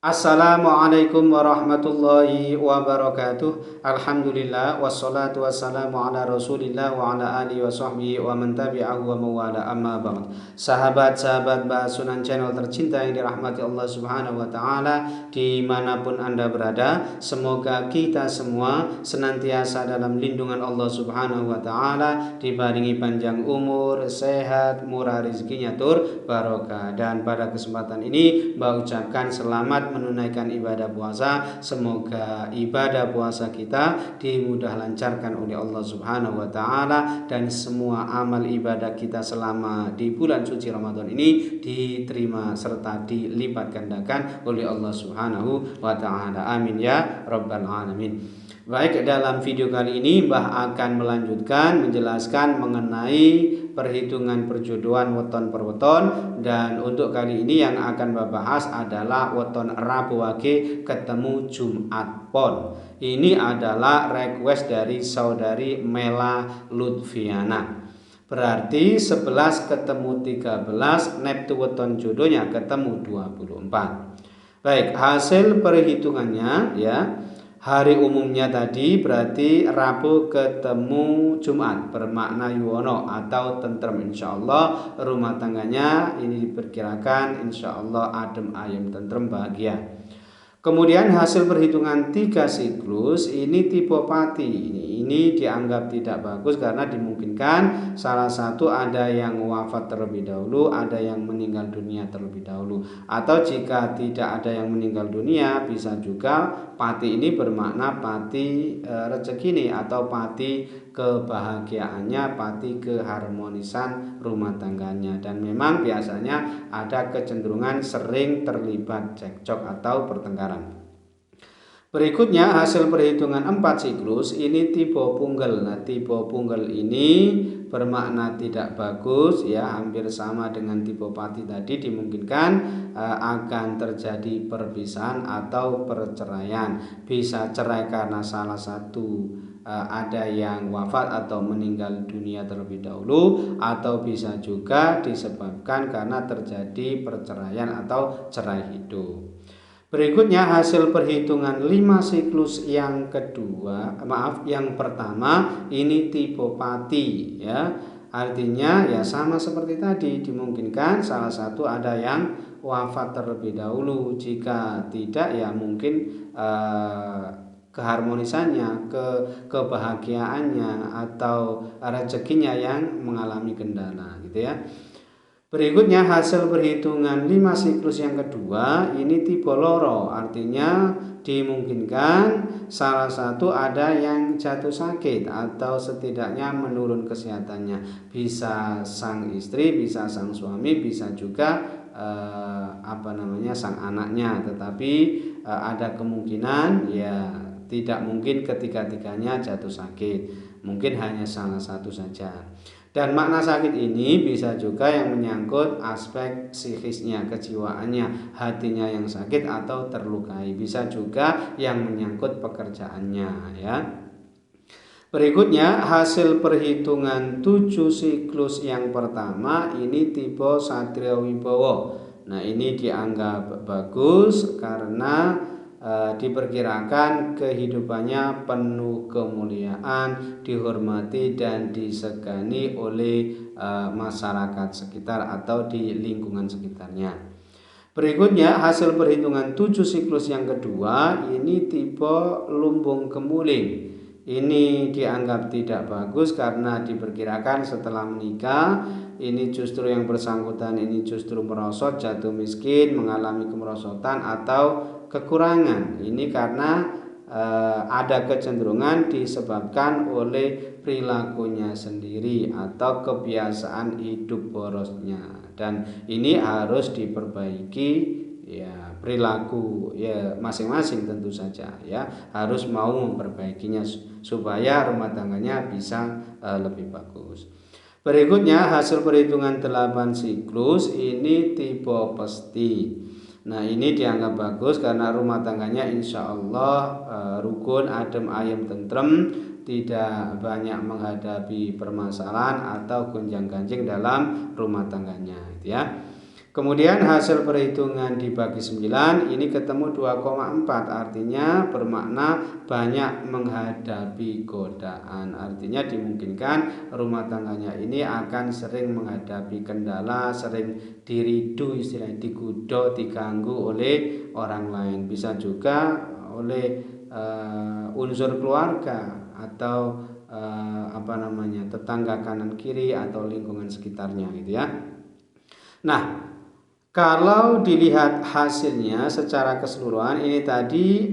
Assalamualaikum warahmatullahi wabarakatuh. Alhamdulillah wassalatu wassalamu ala Rasulillah wa ala alihi wa sahbihi wa man tabi'ahu wa mawala amma ba'd. Sahabat-sahabat Bahas Sunan Channel tercinta yang dirahmati Allah Subhanahu wa taala dimanapun Anda berada, semoga kita semua senantiasa dalam lindungan Allah Subhanahu wa taala, dibaringi panjang umur, sehat, murah rezekinya tur barokah. Dan pada kesempatan ini Mbak ucapkan selamat menunaikan ibadah puasa. Semoga ibadah puasa kita dimudah lancarkan oleh Allah Subhanahu wa taala dan semua amal ibadah kita selama di bulan suci Ramadan ini diterima serta dilipat gandakan oleh Allah Subhanahu wa taala. Amin ya rabbal alamin. Baik, dalam video kali ini Mbah akan melanjutkan menjelaskan mengenai perhitungan perjodohan weton per weton, dan untuk kali ini yang akan Mbah bahas adalah weton Rabu Wage ketemu Jumat Pon. Ini adalah request dari saudari Mela Lutfiana. Berarti 11 ketemu 13, neptu weton jodohnya ketemu 24. Baik, hasil perhitungannya ya. Hari umumnya tadi berarti Rabu ketemu Jumat, bermakna yuwono atau tentrem. Insya Allah rumah tangganya ini diperkirakan insya Allah adem ayem tentrem bahagia. Kemudian hasil perhitungan 3 siklus ini tipe pati. Ini dianggap tidak bagus karena dimungkinkan salah satu ada yang wafat terlebih dahulu, ada yang meninggal dunia terlebih dahulu. Atau jika tidak ada yang meninggal dunia, bisa juga pati ini bermakna pati rezeki ini atau pati kebahagiaannya, pati keharmonisan rumah tangganya. Dan memang biasanya ada kecenderungan sering terlibat cekcok atau pertengkaran. Berikutnya hasil perhitungan 4 siklus ini tipe punggel. Nah, tipe punggel ini bermakna tidak bagus ya, hampir sama dengan tipe pati tadi, dimungkinkan akan terjadi perpisahan atau perceraian. Bisa cerai karena salah satu ada yang wafat atau meninggal dunia terlebih dahulu, atau bisa juga disebabkan karena terjadi perceraian atau cerai hidup. Berikutnya hasil perhitungan 5 siklus yang pertama ini tipe pati ya. Artinya ya sama seperti tadi, dimungkinkan salah satu ada yang wafat terlebih dahulu. Jika tidak ya mungkin keharmonisannya, kebahagiaannya atau rezekinya yang mengalami kendala gitu ya. Berikutnya hasil perhitungan 5 siklus yang kedua ini tipe loro, artinya dimungkinkan salah satu ada yang jatuh sakit atau setidaknya menurun kesehatannya. Bisa sang istri, bisa sang suami, bisa juga sang anaknya, tetapi ada kemungkinan ya tidak mungkin ketiga-tiganya jatuh sakit, mungkin hanya salah satu saja. Dan makna sakit ini bisa juga yang menyangkut aspek psikisnya, kejiwaannya, hatinya yang sakit atau terlukai. Bisa juga yang menyangkut pekerjaannya ya. Berikutnya hasil perhitungan 7 siklus yang pertama ini tipe Satria Wibowo. Nah, ini dianggap bagus karena diperkirakan kehidupannya penuh kemuliaan, dihormati dan disegani oleh masyarakat sekitar atau di lingkungan sekitarnya. Berikutnya hasil perhitungan 7 siklus yang kedua ini tipe lumbung kemuling. Ini dianggap tidak bagus karena diperkirakan setelah menikah ini justru yang bersangkutan ini justru merosot, jatuh miskin, mengalami kemerosotan atau kekurangan. Ini karena ada kecenderungan disebabkan oleh perilakunya sendiri atau kebiasaan hidup borosnya, dan ini harus diperbaiki ya, perilaku ya masing-masing tentu saja ya, harus mau memperbaikinya supaya rumah tangganya bisa lebih bagus. Berikutnya hasil perhitungan 8 siklus ini tipe pesti. Nah, ini dianggap bagus karena rumah tangganya insya Allah rukun, adem ayem tentrem, tidak banyak menghadapi permasalahan atau gonjang ganjing dalam rumah tangganya gitu ya. Kemudian hasil perhitungan dibagi 9 ini ketemu 2,4, artinya bermakna banyak menghadapi godaan. Artinya dimungkinkan rumah tangganya ini akan sering menghadapi kendala, sering diridu, istilahnya digoda, diganggu oleh orang lain. Bisa juga oleh unsur keluarga atau tetangga kanan kiri atau lingkungan sekitarnya gitu ya. Nah, kalau dilihat hasilnya secara keseluruhan ini tadi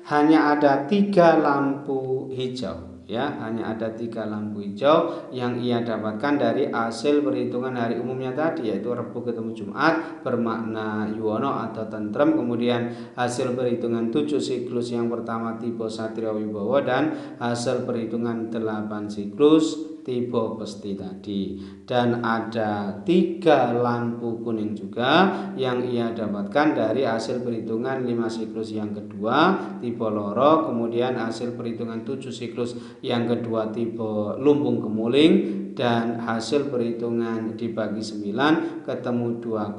hanya ada 3 lampu hijau ya, hanya ada 3 lampu hijau yang ia dapatkan dari hasil perhitungan hari umumnya tadi, yaitu Rabu ketemu Jumat bermakna yuwono atau tentrem. Kemudian hasil perhitungan 7 siklus yang pertama tipe Satrio Wibowo dan hasil perhitungan 8 siklus tipe pesti tadi, dan ada 3 lampu kuning juga yang ia dapatkan dari hasil perhitungan 5 siklus yang kedua tipe loro, kemudian hasil perhitungan 7 siklus yang kedua tipe lumbung kemuling, dan hasil perhitungan dibagi 9 ketemu 2,4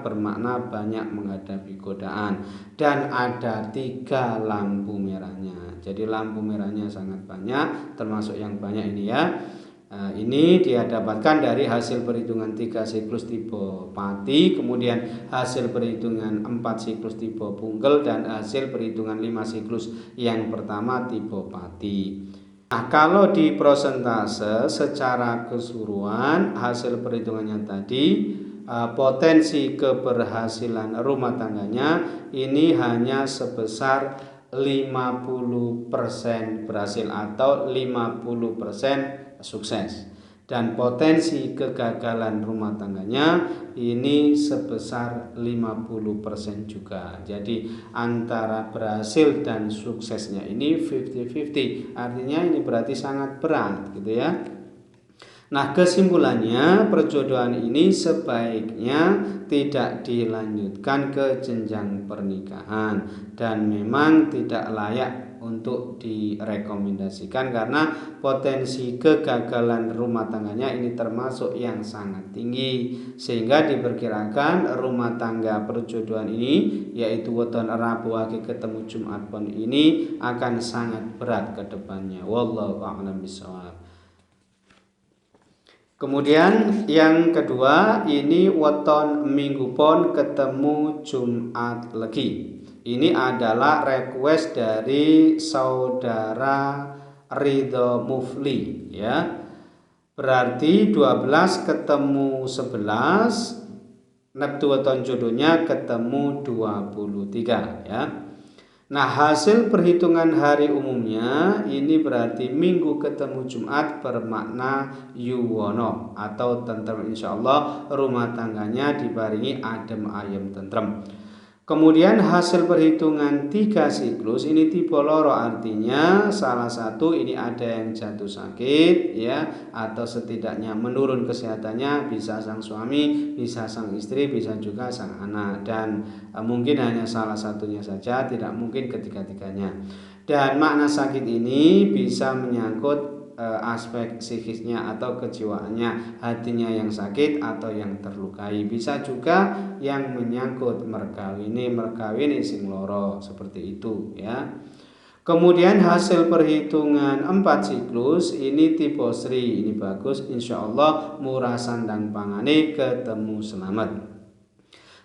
bermakna banyak menghadapi godaan, dan ada 3 lampu merahnya. Jadi lampu merahnya sangat banyak, termasuk yang banyak ini ya. Ini dia dapatkan dari hasil perhitungan 3 siklus tipe Pati, kemudian hasil perhitungan 4 siklus tipe Punggel, dan hasil perhitungan 5 siklus yang pertama tipe Pati. Nah, kalau di prosentase secara keseluruhan hasil perhitungannya tadi, potensi keberhasilan rumah tangganya ini hanya sebesar 50% berhasil atau 50% sukses, dan potensi kegagalan rumah tangganya ini sebesar 50% juga. Jadi antara berhasil dan suksesnya ini 50-50, artinya ini berarti sangat berat gitu ya. Nah, kesimpulannya perjodohan ini sebaiknya tidak dilanjutkan ke jenjang pernikahan dan memang tidak layak untuk direkomendasikan karena potensi kegagalan rumah tangganya ini termasuk yang sangat tinggi, sehingga diperkirakan rumah tangga perjodohan ini yaitu weton Rabu Wage ketemu Jumat Pon ini akan sangat berat ke depannya. Wallahu a'lam bishawab. Kemudian yang kedua ini weton Minggu Pon ketemu Jumat Legi. Ini adalah request dari saudara Ridho Mufli ya. Berarti 12 ketemu 11, neptu weton jodohnya ketemu 23 ya. Nah, hasil perhitungan hari umumnya ini berarti Minggu ketemu Jumat bermakna yuwono atau tentrem, insyaallah rumah tangganya dibaringi adem ayem tentrem. Kemudian hasil perhitungan 3 siklus ini tipe loro, artinya salah satu ini ada yang jatuh sakit ya, atau setidaknya menurun kesehatannya, bisa sang suami, bisa sang istri, bisa juga sang anak, dan mungkin hanya salah satunya saja, tidak mungkin ketiga-tiganya. Dan makna sakit ini bisa menyangkut aspek psikisnya atau kejiwaannya, hatinya yang sakit atau yang terlukai, bisa juga yang menyangkut merkawini sing loro, seperti itu ya. Kemudian hasil perhitungan 4 siklus ini tipe Sri, ini bagus, insyaallah murah sandang pangane ketemu selamat.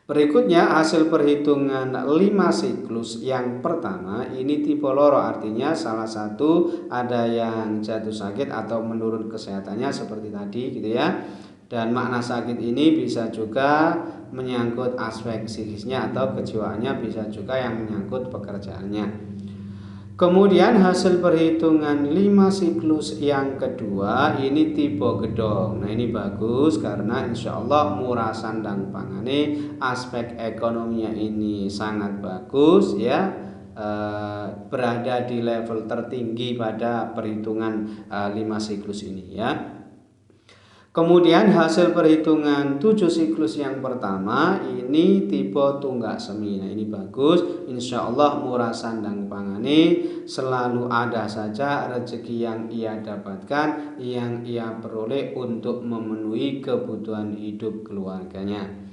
Berikutnya hasil perhitungan 5 siklus yang pertama ini tipe loro, artinya salah satu ada yang jatuh sakit atau menurun kesehatannya seperti tadi gitu ya. Dan makna sakit ini bisa juga menyangkut aspek psikisnya atau kejiwaannya, bisa juga yang menyangkut pekerjaannya. Kemudian hasil perhitungan 5 siklus yang kedua ini tipe gedong. Nah, ini bagus karena insyaallah murah sandang pangane, aspek ekonominya ini sangat bagus ya, berada di level tertinggi pada perhitungan 5 siklus ini ya. Kemudian hasil perhitungan 7 siklus yang pertama ini tipe tunggak semi. Nah ini bagus, insya Allah murah sandang pangane, selalu ada saja rezeki yang ia dapatkan, yang ia peroleh untuk memenuhi kebutuhan hidup keluarganya.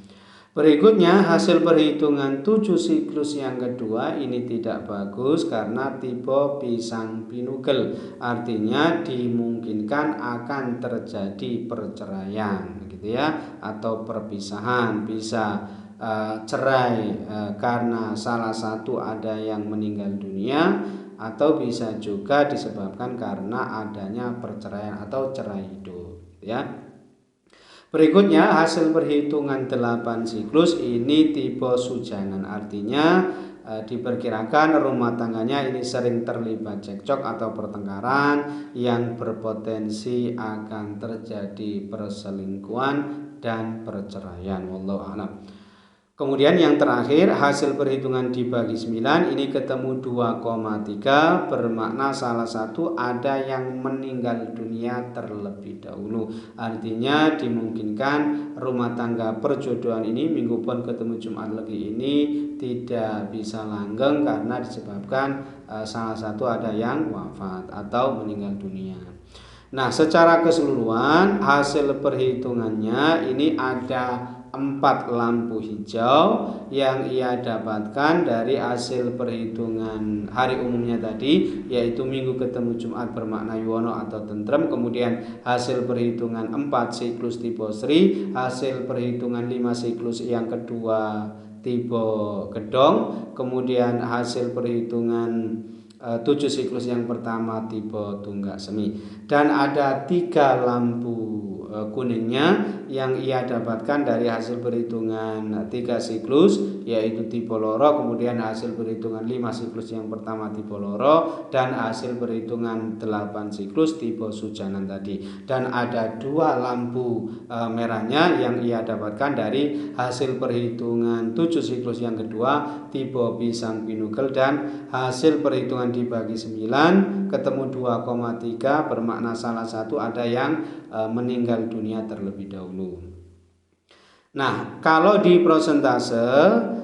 Berikutnya hasil perhitungan 7 siklus yang kedua ini tidak bagus karena tipe pisang pinugel. Artinya dimungkinkan akan terjadi perceraian gitu ya, atau perpisahan, bisa cerai karena salah satu ada yang meninggal dunia, atau bisa juga disebabkan karena adanya perceraian atau cerai hidup ya. Berikutnya hasil perhitungan 8 siklus ini tipe sujanan, artinya diperkirakan rumah tangganya ini sering terlibat cekcok atau pertengkaran yang berpotensi akan terjadi perselingkuhan dan perceraian. Wallahu a'lam. Kemudian yang terakhir hasil perhitungan dibagi 9 ini ketemu 2,3, bermakna salah satu ada yang meninggal dunia terlebih dahulu. Artinya dimungkinkan rumah tangga perjodohan ini minggu pun ketemu Jumat Legi ini tidak bisa langgeng karena disebabkan salah satu ada yang wafat atau meninggal dunia. Nah, secara keseluruhan hasil perhitungannya ini ada 4 lampu hijau yang ia dapatkan dari hasil perhitungan hari umumnya tadi, yaitu minggu ketemu Jumat bermakna yuwono atau tentrem. Kemudian hasil perhitungan 4 siklus tipe Sri, hasil perhitungan 5 siklus yang kedua tipe Gedong, kemudian hasil perhitungan 7 siklus yang pertama tipe tunggak semi, dan ada 3 lampu kuningnya yang ia dapatkan dari hasil perhitungan 3 siklus yaitu tipe loro, kemudian hasil perhitungan 5 siklus yang pertama tipe loro, dan hasil perhitungan 8 siklus tipe sujanan tadi, dan ada 2 lampu merahnya yang ia dapatkan dari hasil perhitungan 7 siklus yang kedua tipe pisang pinugel, dan hasil perhitungan dibagi 9 ketemu 2,3, bermakna salah satu ada yang meninggal dunia terlebih dahulu. Nah, kalau di prosentase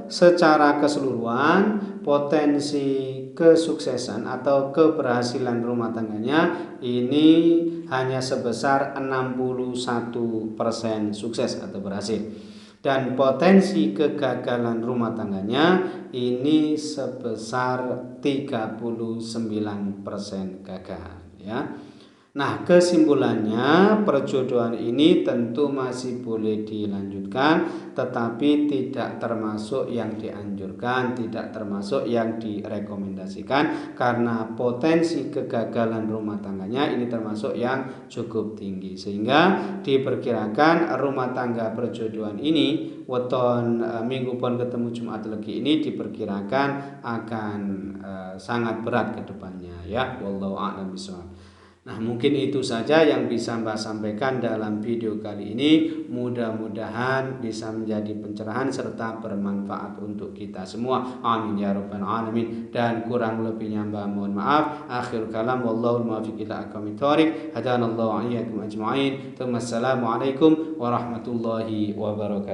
secara keseluruhan potensi kesuksesan atau keberhasilan rumah tangganya ini hanya sebesar 61% sukses atau berhasil, dan potensi kegagalan rumah tangganya ini sebesar 39% gagal ya. Nah, kesimpulannya perjodohan ini tentu masih boleh dilanjutkan, tetapi tidak termasuk yang dianjurkan, tidak termasuk yang direkomendasikan, karena potensi kegagalan rumah tangganya ini termasuk yang cukup tinggi, sehingga diperkirakan rumah tangga perjodohan ini weton minggu pon ketemu Jumat Legi ini diperkirakan akan sangat berat ke depannya ya. Wallahu a'lam bishawab. Nah, mungkin itu saja yang bisa Mbak sampaikan dalam video kali ini. Mudah-mudahan bisa menjadi pencerahan serta bermanfaat untuk kita semua. Amin ya rabbal alamin. Dan kurang lebihnya Mbak mohon maaf. Akhir kalam wallahul muwaffiq ila aqwamit thoriq. Hadanallahu wa iyyakum ajma'in. Assalamualaikum warahmatullahi wabarakatuh.